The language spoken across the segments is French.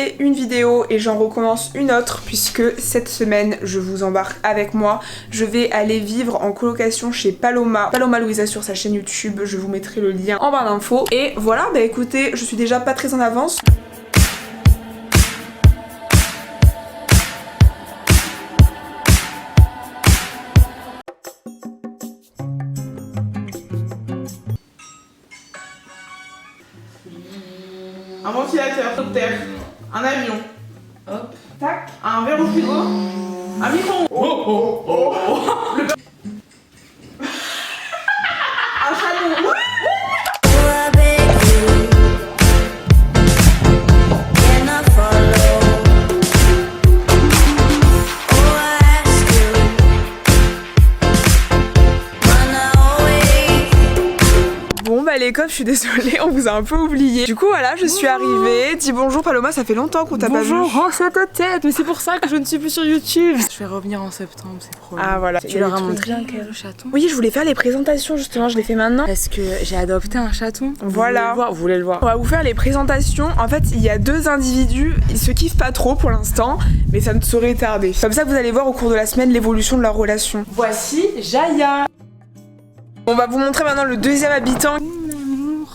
arrêté une vidéo et j'en recommence une autre puisque cette semaine je vous embarque avec moi. Je vais aller vivre en colocation chez Paloma Louisa sur sa chaîne YouTube, je vous mettrai le lien en barre d'infos. Et voilà, bah écoutez, je suis déjà pas très en avance. Un ventilateur, helicoptère, un avion, Hop, tac, un verre au frigo, un micro-ondes, un chameau. Bon bah les cops, je suis désolée, on vous a un peu oublié. Du coup voilà, je suis arrivée. Dis bonjour Paloma, ça fait longtemps qu'on t'a pas vu. bonjour, oh c'est ta tête, mais c'est pour ça que je ne suis plus sur YouTube. Je vais revenir en septembre, c'est promis. Ah voilà. Tu leur as montré le chaton? Oui, je voulais faire les présentations justement, je les fais maintenant. Parce que j'ai adopté un chaton. Voilà. Vous voulez le voir? On va vous faire les présentations. En fait, il y a deux individus, ils se kiffent pas trop pour l'instant, mais ça ne saurait tarder. Comme ça, vous allez voir au cours de la semaine l'évolution de leur relation. Voici Jaya. On va vous montrer maintenant le deuxième habitant.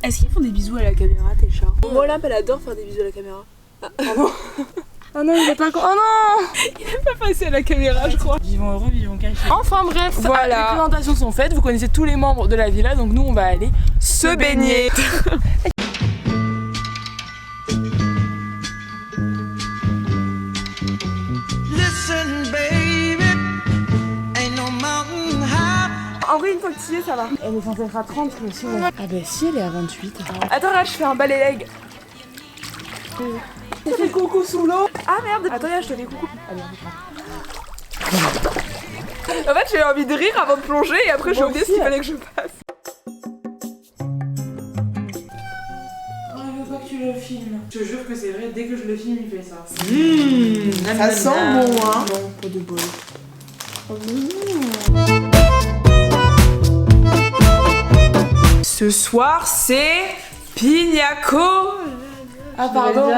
Est-ce qu'ils font des bisous à la caméra, tes chats? Olympe, elle adore faire des bisous à la caméra. Oh non, il est pas con. Oh non! Il est pas passé à la caméra, je crois. Vivons heureux, vivons cachés. Enfin bref, Voilà. les présentations sont faites, vous connaissez tous les membres de la villa, donc nous on va aller Se baigner. En vrai, une fois que tu y es, ça va. Elle est censée être à 30, mais si. Ah bah si, elle est à 28. Attends, là, je fais un balai leg. Tu fais coucou sous l'eau. Ah merde. Attends, là, je te fais coucou. Allez, En fait, j'ai envie de rire avant de plonger et après, j'ai oublié ce qu'il fallait que je fasse. Oh, je veux pas que tu le filmes. Je te jure que c'est vrai, dès que je le filme, il fait ça. Ça sent bon, hein. Non, pas de bol. Ce soir, c'est Pina Ah pardon.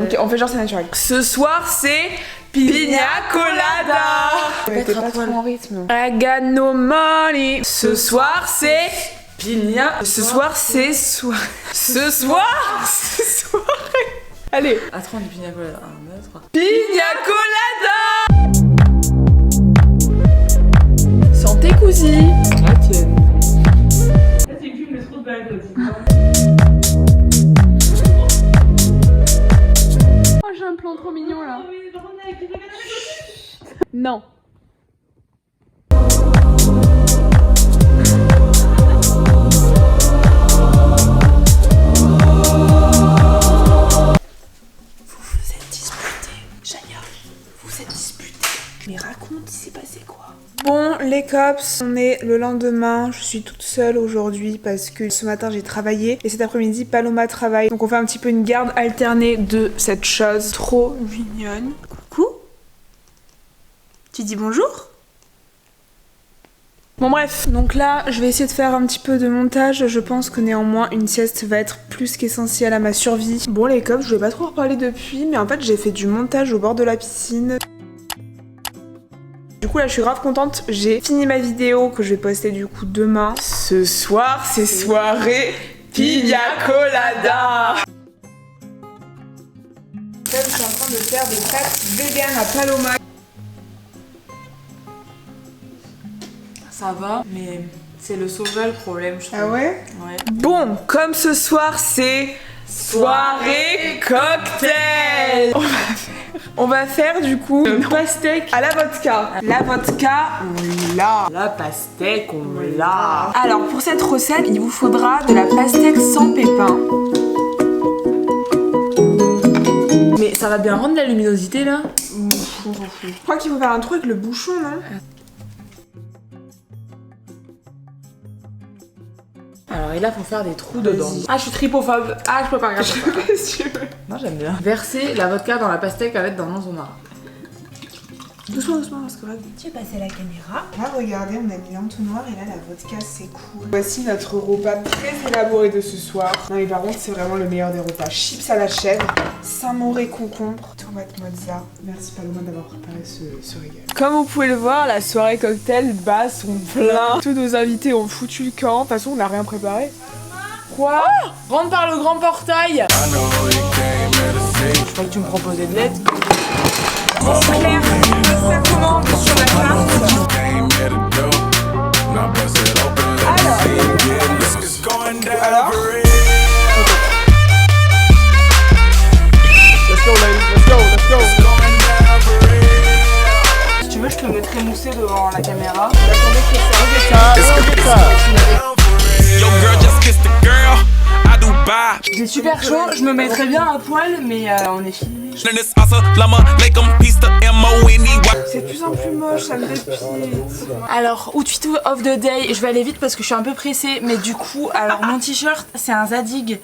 Ok, on fait genre c'est naturel. Ce soir, c'est Pina Colada. Peut-être pas trop en rythme. I got no money. Ce soir, c'est Pina. Ce soir, c'est soir. Ce soir, c'est soirée. Allez, À 30 du pina colada. 1, 2, 3. Pina Colada. Santé, cousi. La tienne. Oh, j'ai un plan trop mignon là. Non. Vous êtes disputés, Jaya. Vous êtes disputés. Mais raconte, il s'est passé quoi? Bon, les cops, on est le lendemain. Je suis toute seule aujourd'hui parce que ce matin j'ai travaillé et cet après-midi Paloma travaille. Donc on fait un petit peu une garde alternée de cette chose trop mignonne. Coucou. Tu dis bonjour? Bon bref, donc là je vais essayer de faire un petit peu de montage. Je pense que néanmoins une sieste va être plus qu'essentielle à ma survie. Bon les cops, je vais pas trop en reparler depuis, mais en fait j'ai fait du montage au bord de la piscine. Du coup là je suis grave contente, j'ai fini ma vidéo que je vais poster du coup demain. Ce soir c'est soirée Pina Colada. Je suis en train de faire des pâtes vegan à Paloma. Ça va, mais c'est le soja le problème, je trouve. Ah ouais? Ouais. Bon, comme ce soir c'est soirée cocktail. On va faire du coup une pastèque à la vodka. La vodka, on l'a. La pastèque, on l'a. Alors pour cette recette, il vous faudra de la pastèque sans pépins. Mais ça va bien rendre la luminosité là? Je crois qu'il faut faire un truc avec le bouchon, non? Alors et là faut faire des trous dedans. Ah je suis tripophobe. Ah je peux pas regarder ça. Non j'aime bien. Verser la vodka dans la pastèque à mettre dans l'enzomara. Doucement, doucement, parce que là, Tu veux passer la caméra. là, regardez, on a mis l'entonnoir et là, la vodka, c'est cool. Voici notre repas très élaboré de ce soir. Non, mais par contre, c'est vraiment le meilleur des repas. Chips à la chèvre, Saint-Mauré concombre, tomate mozza. Merci Paloma d'avoir préparé ce régal. Comme vous pouvez le voir, la soirée cocktail bat son plein. Tous nos invités ont foutu le camp. De toute façon, on n'a rien préparé. Quoi? Rentre par le grand portail. Je crois que tu me proposais de l'aide. Bon, Claire, ça commande sur la carte. Alors Let's go, ladies, let's go, let's go. Si tu veux, je te mettrai moussé devant la caméra. J'attendais que ça. J'ai super chaud, je me mettrais bien à poil, mais on est filmé. C'est de plus en plus moche, ça me dépite. Alors, outfit of the day, je vais aller vite parce que je suis un peu pressée, mais du coup, alors mon t-shirt c'est un Zadig,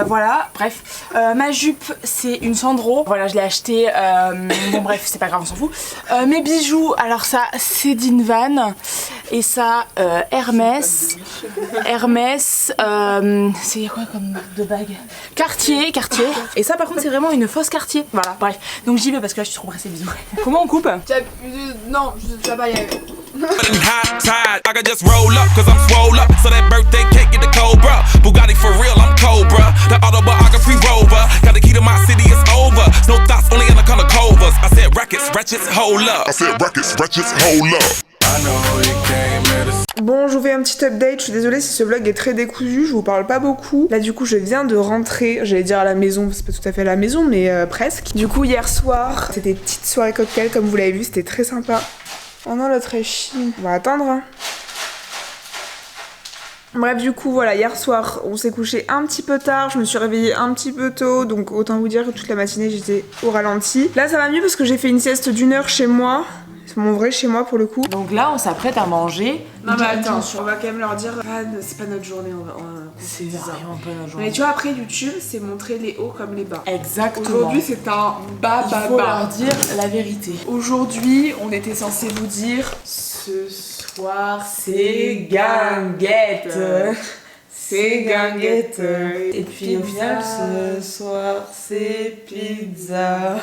voilà, bref. Ma jupe c'est une Sandro, voilà, je l'ai acheté, bon bref, c'est pas grave, on s'en fout. Mes bijoux, alors ça c'est Dinvan, et ça Hermès, c'est quoi comme marque de bague? Cartier, et ça par contre c'est vraiment une fausse Cartier, voilà, bref. Donc j'y vais parce que là je suis trop pressée, bisous. Comment on coupe? Non, je vais pas y aller. Bon, je vous fais un petit update, je suis désolée si ce vlog est très décousu, je vous parle pas beaucoup. Là du coup je viens de rentrer, j'allais dire à la maison, c'est pas tout à fait à la maison mais presque. Du coup hier soir, c'était une petite soirée cocktail comme vous l'avez vu, c'était très sympa. Oh non l'autre est chine, on va attendre hein. Bref du coup voilà, hier soir on s'est couché un petit peu tard, je me suis réveillée un petit peu tôt, donc autant vous dire que toute la matinée j'étais au ralenti. Là ça va mieux parce que j'ai fait une sieste d'1 heure chez moi. C'est mon vrai chez moi pour le coup. Donc là, on s'apprête à manger. Non mais attends, on va quand même leur dire, c'est pas notre journée, c'est vraiment pas notre journée. Mais tu vois après YouTube, c'est montrer les hauts comme les bas. Exactement. Aujourd'hui c'est un bas. Il faut leur dire la vérité. Aujourd'hui, on était censé vous dire, ce soir c'est guinguette. C'est guinguette. Et puis au final, ce soir c'est pizza.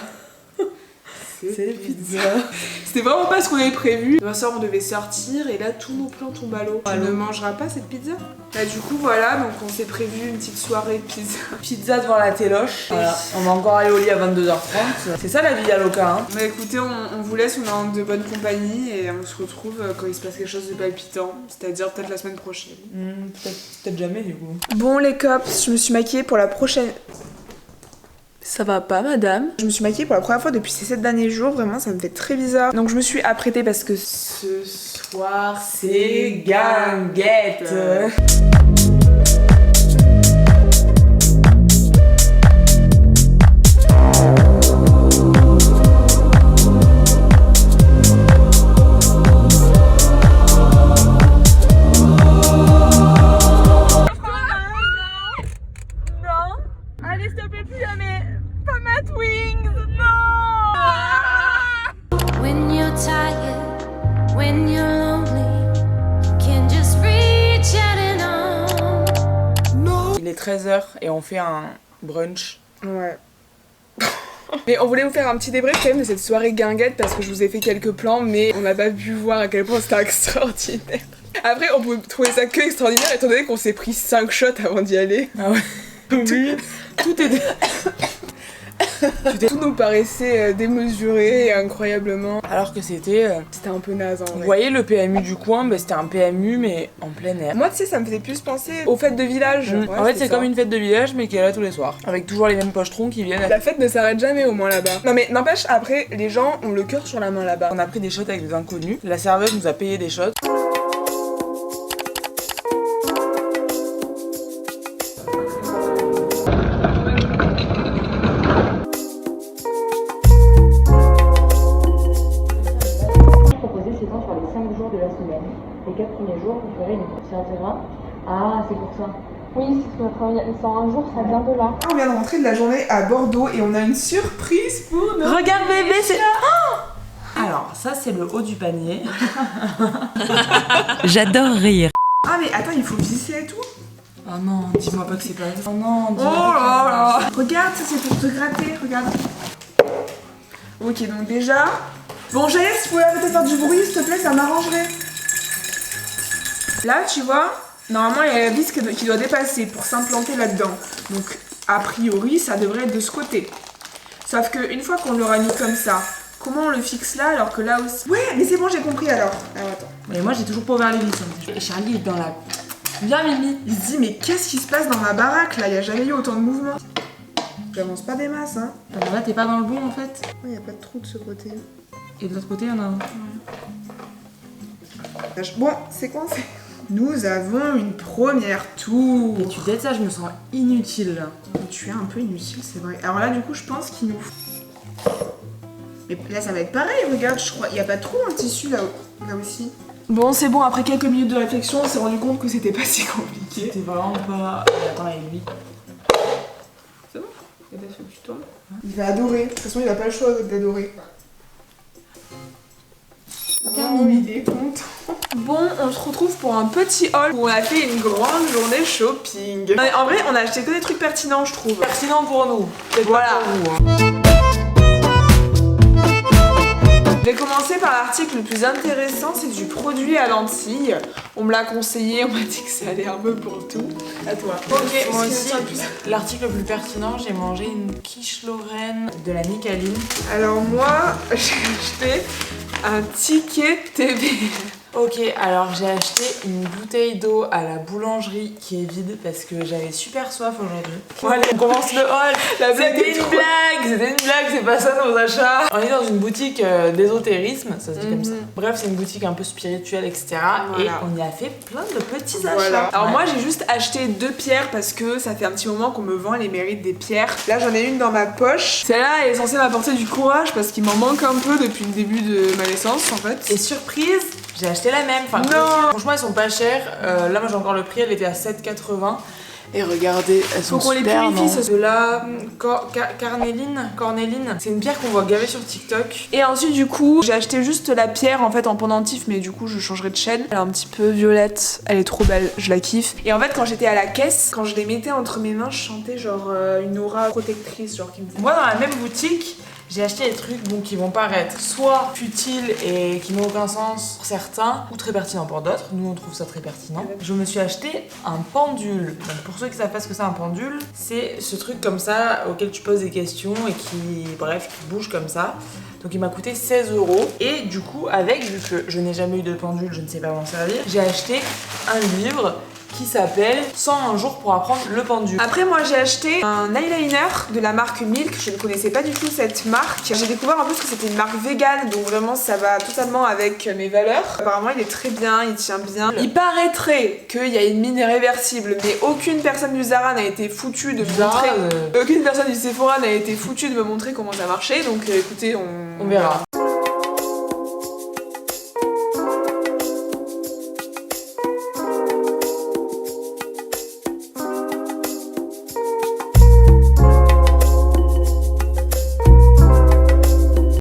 C'est pizza. C'était vraiment pas ce qu'on avait prévu. Demain soir on devait sortir et là tous nos plans tombent à l'eau. Tu ne mangeras pas cette pizza? Bah du coup voilà, donc on s'est prévu une petite soirée de pizza. Pizza devant la téloche. Voilà. On va encore aller au lit à 22h30. C'est ça la vie à Loca hein. Bah écoutez, on vous laisse, on est en de bonne compagnie et on se retrouve quand il se passe quelque chose de palpitant. C'est-à-dire peut-être la semaine prochaine. Peut-être jamais du coup. Bon les cops, je me suis maquillée pour la prochaine... Ça va pas madame? Je me suis maquillée pour la première fois depuis ces 7 derniers jours, vraiment ça me fait très bizarre. Donc je me suis apprêtée parce que ce soir c'est guinguette. Allez s'il te plaît plus jamais. Pas ma Wings, non! When you're tired, when you're lonely, you can just reach out and on. Il est 13h et on fait un brunch. Ouais. Mais on voulait vous faire un petit débrief quand même de cette soirée guinguette parce que je vous ai fait quelques plans mais on n'a pas pu voir à quel point c'était extraordinaire. Après on peut trouver ça que extraordinaire étant donné qu'on s'est pris 5 shots avant d'y aller. Ah ouais. Oui. Tout était... Tout nous paraissait démesuré et incroyablement. Alors que c'était un peu naze en vrai. Vous voyez le PMU du coin, bah, c'était un PMU mais en plein air. Moi tu sais ça me faisait plus penser aux fêtes de village. Ouais, en fait c'est comme une fête de village mais qui est là tous les soirs. Avec toujours les mêmes pochetrons qui viennent. La fête ne s'arrête jamais au moins là-bas. Non mais n'empêche après les gens ont le cœur sur la main là-bas. On a pris des shots avec des inconnus. La serveuse nous a payé des shots. Les 4 premiers jours, vous ferez une course à terrain. Ah, c'est pour ça. Oui, c'est notre un jour, ça vient de là. On vient de rentrer de la journée à Bordeaux et on a une surprise pour nous. Regarde bébé, c'est... Oh alors, Alors ça c'est le haut du panier. J'adore rire. Ah mais attends, il faut visser et tout. Oh non, dis-moi pas que c'est pas... Oh non, Oh dis-moi là là. Regarde, ça c'est pour te gratter, regarde. Ok, donc déjà... Bon, Jaël, si tu pouvais arrêter de faire du bruit, s'il te plaît, ça m'arrangerait. Là, tu vois, normalement, il y a la vis qui doit dépasser pour s'implanter là-dedans. Donc, a priori, ça devrait être de ce côté. Sauf qu'une fois qu'on l'aura mis comme ça, comment on le fixe là alors que là aussi... Ouais, mais c'est bon, j'ai compris alors. Alors, attends. Mais moi j'ai toujours pas ouvert les vis. Et Charlie est dans la... Viens Mimi. Il se dit, mais qu'est-ce qui se passe dans ma baraque là? Il n'y a jamais eu autant de mouvements. J'avance pas des masses, hein. Alors là t'es pas dans le bon en fait. Il n'y a pas de trou de ce côté. Et de l'autre côté il y en a un. Bon, c'est quoi on fait? Nous avons une première tour. Et tu dis ça, je me sens inutile là. Tu es un peu inutile, c'est vrai. Alors là, du coup, je pense qu'il nous... Mais là, ça va être pareil, regarde, je crois. Il n'y a pas de trou dans le tissu là aussi. Bon, c'est bon, après quelques minutes de réflexion, on s'est rendu compte que c'était pas si compliqué. C'était vraiment pas... Attends, et lui. C'est bon? Il va adorer. De toute façon, il a pas le choix d'adorer. Oh, il est content. Bon, on se retrouve pour un petit haul où on a fait une grande journée shopping. En vrai, on a acheté que des trucs pertinents, je trouve. Pertinent pour nous. Voilà. Pas pour vous, hein. Je vais commencer par l'article le plus intéressant, c'est du produit à lentilles. On me l'a conseillé, on m'a dit que ça allait un peu pour tout. À toi. Ok, moi aussi, l'article le plus pertinent, j'ai mangé une quiche Lorraine de la Nicaline. Alors moi, j'ai acheté un ticket TV. Ok, alors j'ai acheté une bouteille d'eau à la boulangerie qui est vide parce que j'avais super soif aujourd'hui. Bon allez, on commence le haul. C'était une blague, c'est pas ça nos achats. On est dans une boutique d'ésotérisme, ça se dit comme ça. Bref, c'est une boutique un peu spirituelle, etc. Voilà. Et on y a fait plein de petits achats. Voilà. Alors moi j'ai juste acheté 2 pierres parce que ça fait un petit moment qu'on me vend les mérites des pierres. Là j'en ai une dans ma poche. Celle-là elle est censée m'apporter du courage parce qu'il m'en manque un peu depuis le début de ma naissance en fait. Et surprise, j'ai acheté la même. Enfin, non. Franchement, elles sont pas chères. Là, moi j'ai encore le prix, elle était à 7,80. Et regardez, elles sont faut qu'on les super, purifie, non? ce là. Cornéline. C'est une pierre qu'on voit gaver sur TikTok. Et ensuite du coup j'ai acheté juste la pierre en fait en pendentif, mais du coup je changerai de chaîne. Elle est un petit peu violette, elle est trop belle, je la kiffe. Et en fait quand j'étais à la caisse, quand je les mettais entre mes mains, je sentais genre une aura protectrice, genre qui me... Moi dans la même boutique, j'ai acheté des trucs bon, qui vont paraître soit futiles et qui n'ont aucun sens pour certains, ou très pertinents pour d'autres. Nous on trouve ça très pertinent. Je me suis acheté un pendule. Donc pour ceux qui savent pas ce que c'est un pendule, c'est ce truc comme ça auquel tu poses des questions et qui, bref, qui bouge comme ça. Donc il m'a coûté 16 €. Et du coup avec, vu que je n'ai jamais eu de pendule, je ne sais pas m'en servir, j'ai acheté un livre qui s'appelle 101 jours pour apprendre le pendule. Après moi j'ai acheté un eyeliner de la marque Milk, je ne connaissais pas du tout cette marque. J'ai découvert en plus que c'était une marque végane, donc vraiment ça va totalement avec mes valeurs. Apparemment il est très bien, il tient bien. Il paraîtrait qu'il y a une mine réversible, mais aucune personne du Zara n'a été foutue de me montrer... Aucune personne du Sephora n'a été foutue de me montrer comment ça marchait, donc écoutez, On verra.